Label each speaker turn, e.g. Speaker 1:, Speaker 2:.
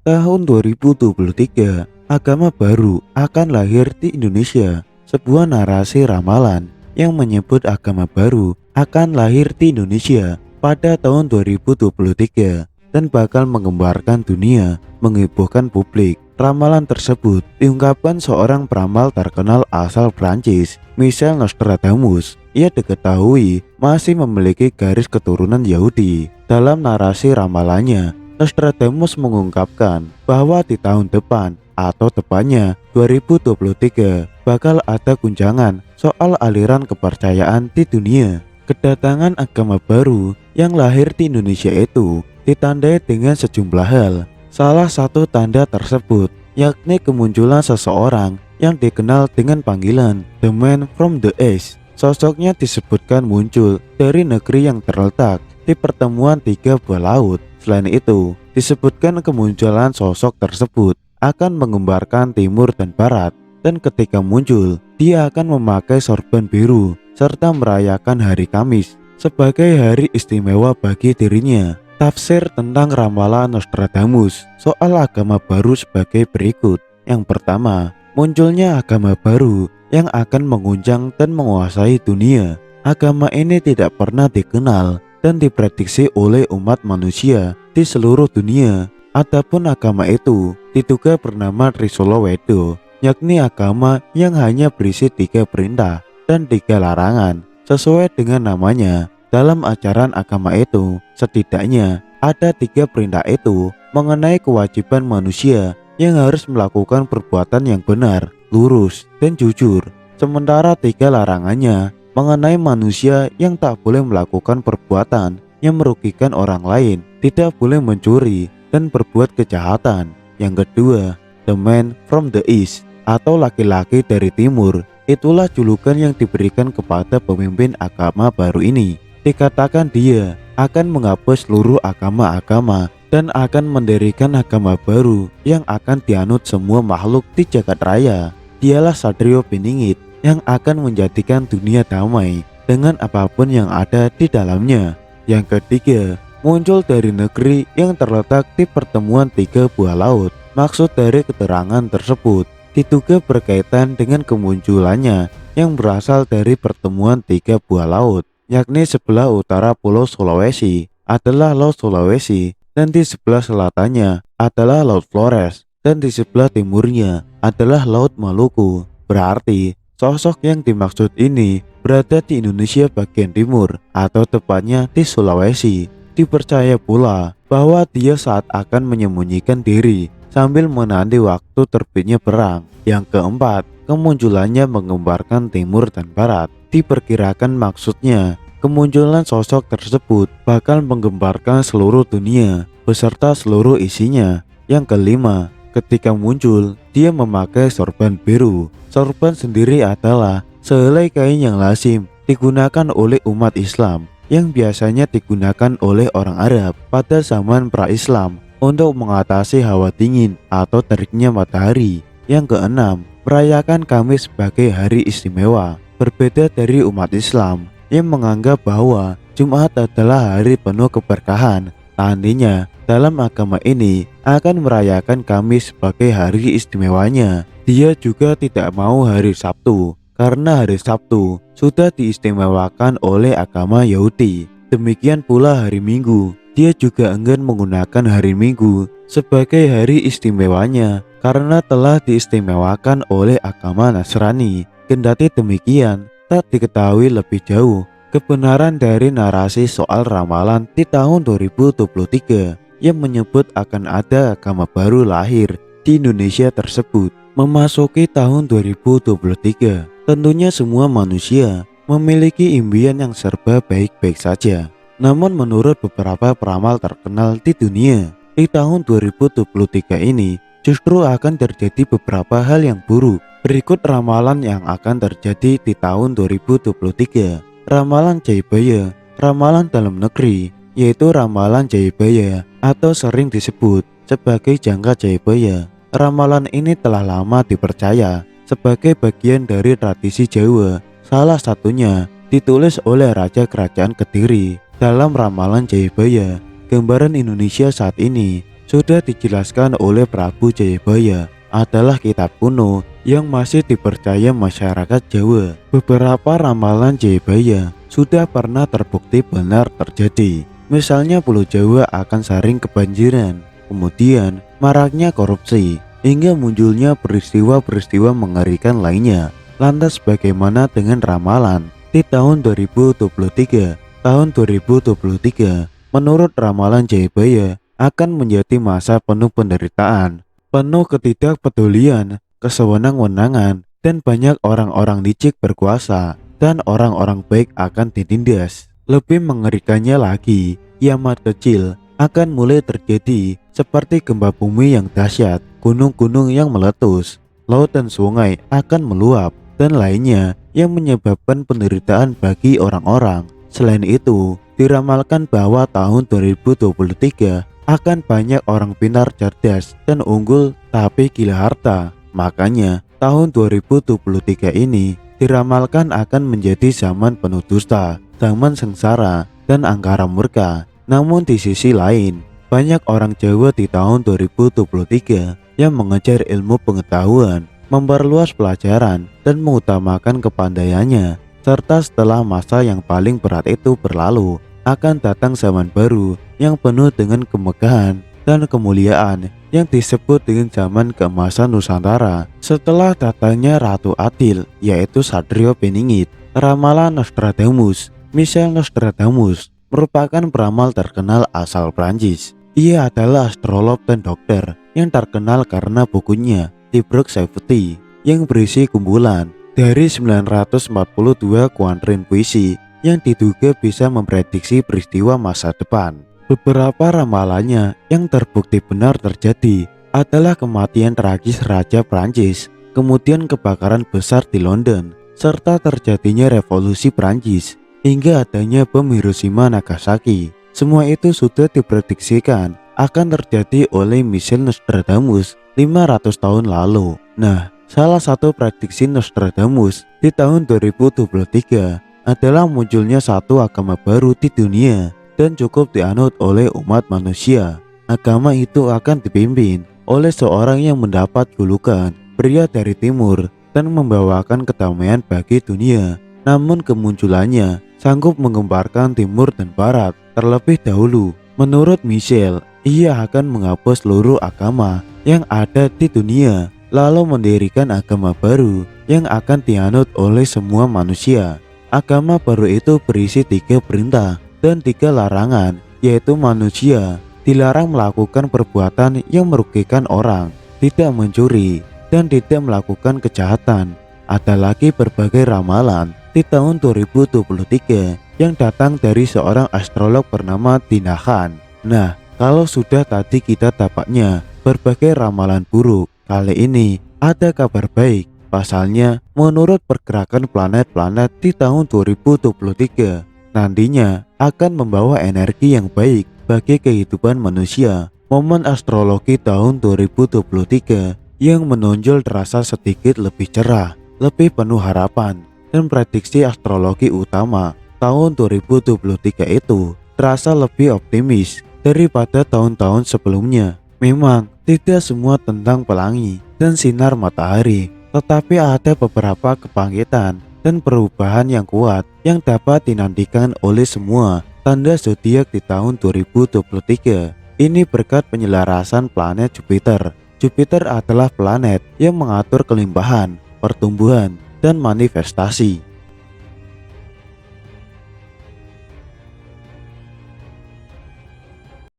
Speaker 1: Tahun 2023, agama baru akan lahir di Indonesia. Sebuah narasi ramalan yang menyebut agama baru akan lahir di Indonesia pada tahun 2023 dan bakal menggemparkan dunia, menghebohkan publik. Ramalan tersebut diungkapkan seorang peramal terkenal asal Prancis, Michel Nostradamus. Ia diketahui masih memiliki garis keturunan Yahudi. Dalam narasi ramalannya, Nostradamus mengungkapkan bahwa di tahun depan atau tepatnya 2023 bakal ada guncangan soal aliran kepercayaan di dunia. Kedatangan agama baru yang lahir di Indonesia itu ditandai dengan sejumlah hal. Salah satu tanda tersebut yakni kemunculan seseorang yang dikenal dengan panggilan The Man from the East. Sosoknya disebutkan muncul dari negeri yang terletak di pertemuan tiga buah laut. Selain itu, disebutkan kemunculan sosok tersebut akan menggemparkan timur dan barat, dan ketika muncul, dia akan memakai sorban biru serta merayakan hari Kamis sebagai hari istimewa bagi dirinya. Tafsir tentang ramalan Nostradamus soal agama baru sebagai berikut. Yang pertama, munculnya agama baru yang akan mengguncang dan menguasai dunia. Agama ini tidak pernah dikenal dan diprediksi oleh umat manusia di seluruh dunia. Adapun agama itu diduga bernama Trisula Wedo, yakni agama yang hanya berisi 3 perintah dan 3 larangan. Sesuai dengan namanya, dalam ajaran agama itu setidaknya ada 3 perintah itu mengenai kewajiban manusia yang harus melakukan perbuatan yang benar, lurus, dan jujur. Sementara 3 larangannya mengenai manusia yang tak boleh melakukan perbuatan yang merugikan orang lain, tidak boleh mencuri dan berbuat kejahatan. Yang kedua, The Man from the East atau laki-laki dari timur. Itulah julukan yang diberikan kepada pemimpin agama baru ini. Dikatakan dia akan menghapus seluruh agama-agama dan akan mendirikan agama baru yang akan dianut semua makhluk di jagat raya. Dialah Satrio Piningit yang akan menjadikan dunia damai dengan apapun yang ada di dalamnya. Yang ketiga, muncul dari negeri yang terletak di pertemuan 3 buah laut. Maksud dari keterangan tersebut diduga berkaitan dengan kemunculannya yang berasal dari pertemuan 3 buah laut, yakni sebelah utara Pulau Sulawesi adalah Laut Sulawesi, dan di sebelah selatannya adalah Laut Flores, dan di sebelah timurnya adalah Laut Maluku. Berarti sosok yang dimaksud ini berada di Indonesia bagian timur atau tepatnya di Sulawesi. Dipercaya pula bahwa dia saat akan menyembunyikan diri sambil menanti waktu terbitnya perang. Yang keempat, kemunculannya menggemparkan timur dan barat. Diperkirakan maksudnya kemunculan sosok tersebut bakal menggemparkan seluruh dunia beserta seluruh isinya. Yang kelima, ketika muncul dia memakai sorban biru. Sorban sendiri adalah sehelai kain yang lazim digunakan oleh umat Islam yang biasanya digunakan oleh orang Arab pada zaman pra-Islam untuk mengatasi hawa dingin atau teriknya matahari. Yang keenam, merayakan Kamis sebagai hari istimewa. Berbeda dari umat Islam yang menganggap bahwa Jumat adalah hari penuh keberkahan. Tandanya dalam agama ini akan merayakan Kamis sebagai hari istimewanya. Dia juga tidak mau hari Sabtu karena hari Sabtu sudah diistimewakan oleh agama Yahudi. Demikian pula hari Minggu. Dia juga enggan menggunakan hari Minggu sebagai hari istimewanya karena telah diistimewakan oleh agama Nasrani. Kendati demikian, tak diketahui lebih jauh kebenaran dari narasi soal ramalan di tahun 2023 yang menyebut akan ada agama baru lahir di Indonesia tersebut. Memasuki tahun 2023, tentunya semua manusia memiliki impian yang serba baik-baik saja. Namun menurut beberapa peramal terkenal di dunia, di tahun 2023 ini justru akan terjadi beberapa hal yang buruk. Berikut ramalan yang akan terjadi di tahun 2023. Ramalan Jayabaya, ramalan dalam negeri, yaitu ramalan Jayabaya atau sering disebut sebagai jangka Jayabaya. Ramalan ini telah lama dipercaya sebagai bagian dari tradisi Jawa. Salah satunya ditulis oleh Raja Kerajaan Kediri. Dalam ramalan Jayabaya, gambaran Indonesia saat ini sudah dijelaskan oleh Prabu Jayabaya adalah kitab kuno yang masih dipercaya masyarakat Jawa. Beberapa ramalan Jayabaya sudah pernah terbukti benar terjadi. Misalnya Pulau Jawa akan sering kebanjiran, kemudian maraknya korupsi, hingga munculnya peristiwa-peristiwa mengerikan lainnya. Lantas bagaimana dengan ramalan di tahun 2023? Tahun 2023 menurut ramalan Jayabaya akan menjadi masa penuh penderitaan, penuh ketidakpedulian, kesewenang-wenangan, dan banyak orang-orang licik berkuasa dan orang-orang baik akan ditindas. Lebih mengerikannya lagi, kiamat kecil akan mulai terjadi seperti gempa bumi yang dahsyat, gunung-gunung yang meletus, laut dan sungai akan meluap, dan lainnya yang menyebabkan penderitaan bagi orang-orang. Selain itu, diramalkan bahwa tahun 2023 akan banyak orang pintar, cerdas, dan unggul tapi gila harta. Makanya, tahun 2023 ini diramalkan akan menjadi zaman penuh dusta, zaman sengsara, dan angkara murka. Namun di sisi lain, banyak orang Jawa di tahun 2023 yang mengejar ilmu pengetahuan, memperluas pelajaran, dan mengutamakan kepandaiannya. Serta setelah masa yang paling berat itu berlalu, akan datang zaman baru yang penuh dengan kemegahan dan kemuliaan yang disebut dengan zaman keemasan Nusantara. Setelah datangnya Ratu Adil, yaitu Satrio Beningit, ramalan Nostradamus. Michel Nostradamus merupakan peramal terkenal asal Prancis. Ia adalah astrolog dan dokter yang terkenal karena bukunya The Book Safety yang berisi kumpulan dari 942 kuadran puisi yang diduga bisa memprediksi peristiwa masa depan. Beberapa ramalannya yang terbukti benar terjadi adalah kematian tragis Raja Prancis, kemudian kebakaran besar di London, serta terjadinya revolusi Prancis, hingga adanya bom Hiroshima Nagasaki. Semua itu sudah diprediksikan akan terjadi oleh Michel Nostradamus 500 tahun lalu. Nah, salah satu prediksi Nostradamus di tahun 2023 adalah munculnya satu agama baru di dunia dan cukup dianut oleh umat manusia. Agama itu akan dipimpin oleh seorang yang mendapat julukan pria dari timur dan membawakan kedamaian bagi dunia. Namun kemunculannya sanggup menggemparkan timur dan barat terlebih dahulu. Menurut Michel, ia akan menghapus seluruh agama yang ada di dunia, lalu mendirikan agama baru yang akan dianut oleh semua manusia. Agama baru itu berisi 3 perintah dan 3 larangan, yaitu manusia dilarang melakukan perbuatan yang merugikan orang, tidak mencuri, dan tidak melakukan kejahatan. Ada lagi berbagai ramalan di tahun 2023 yang datang dari seorang astrolog bernama Tina Khan. Nah, kalau sudah tadi kita dapatnya berbagai ramalan buruk, kali ini ada kabar baik. Pasalnya, menurut pergerakan planet-planet di tahun 2023, nantinya akan membawa energi yang baik bagi kehidupan manusia. Momen astrologi tahun 2023 yang menonjol terasa sedikit lebih cerah, lebih penuh harapan, dan prediksi astrologi utama tahun 2023 itu terasa lebih optimis daripada tahun-tahun sebelumnya. Memang tidak semua tentang pelangi dan sinar matahari, tetapi ada beberapa kebangkitan dan perubahan yang kuat yang dapat dinantikan oleh semua tanda zodiak di tahun 2023. Ini berkat penyelarasan planet Jupiter. Jupiter adalah planet yang mengatur kelimpahan, pertumbuhan, dan manifestasi.